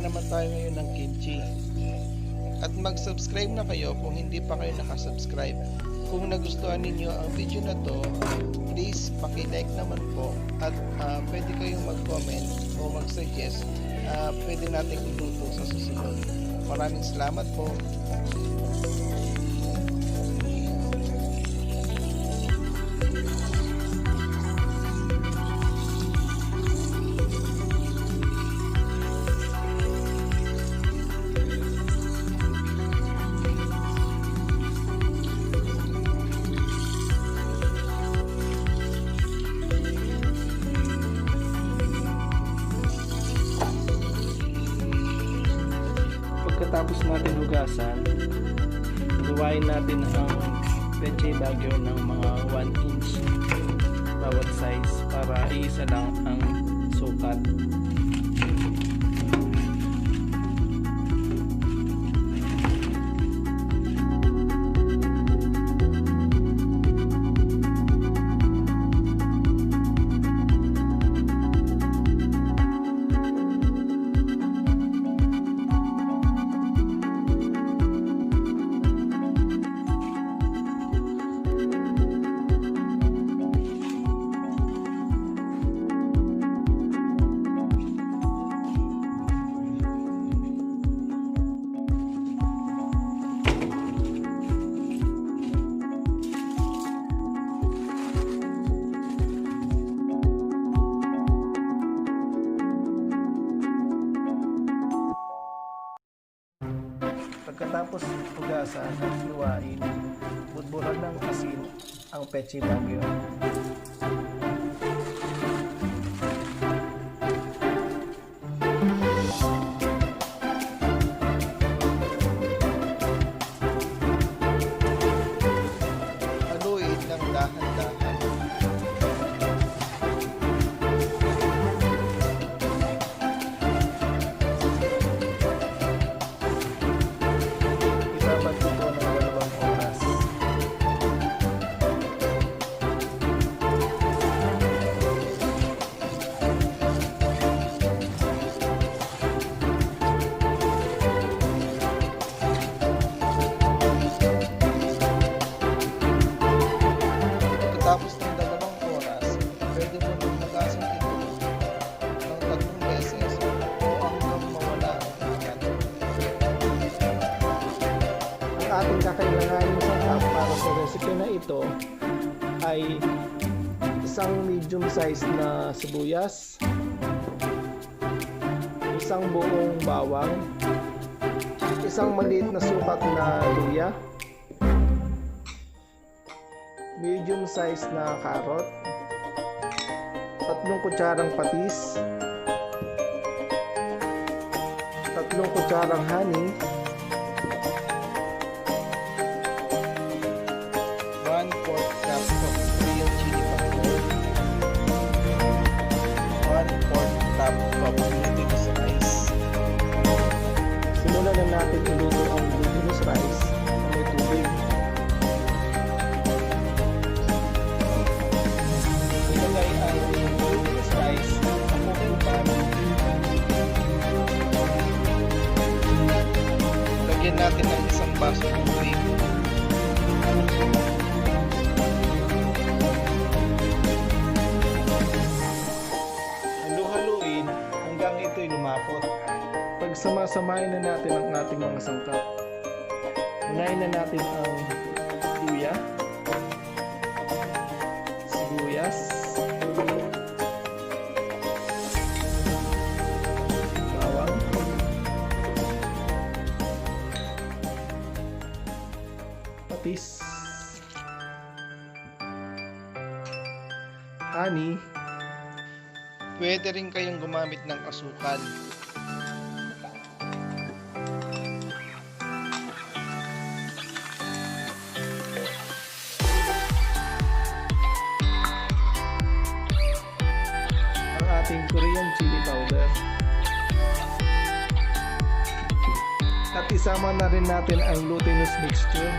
naman tayo ngayon ng kimchi. At mag-subscribe na kayo kung hindi pa kayo nakasubscribe. Kung nagustuhan ninyo ang video na to, please paki-like naman po. At pwede kayong mag-comment o mag-suggest. Pwede natin iluto sa susunod. Maraming salamat po. Pagkatapos natin hugasan, luwain natin ang leche bagyo ng mga 1 inch bawat size para iisa lang ang sukat. Pagkatapos hugasan at luwain, budburan ng asin ang peche bagyo. Haluin ng dahan-dahan. Dapat ito ng 2 oras. Pagkatapos ng 2 oras, pwede mo nang hugasan ito ng 3 beses o hanggang mawala ang yan. Ang ating kakailanganin sangkap para sa recipe na ito ay isang medium size na sibuyas, isang buong bawang, isang maliit na sukat na luya, medium size na carrot, 3 kutsarang patis, 3 kutsarang honey, 1/4 cup of real chili powder, 1/4 cup of glutinous rice. Simulan na natin iluto ang glutinous rice na may tubig. Ilagay ang glutinous rice sa cooking pan. Lagyan natin ng 1 baso ng tubig. Halu-haluin hanggang ito'y lumapot. Pagsamasamahin na natin ang ating mga sangkap. Unahin na natin ang luya, sibuyas, bawang, patis, honey, Pwede rin kayong gumamit ng asukal. ang ating Korean chili powder. At isama na rin natin ang glutinous mixture.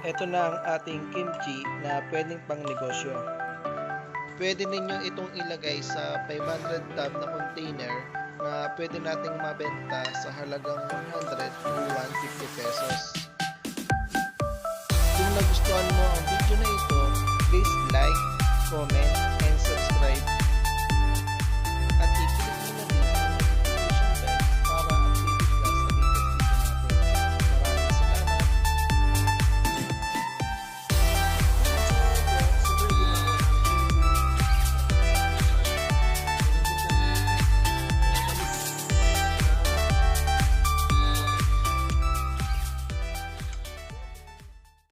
Ito na ang ating kimchi na pwedeng pang negosyo. Pwede ninyo itong ilagay sa 500 tab na container na pwede nating mabenta sa halagang 100 to 150 pesos.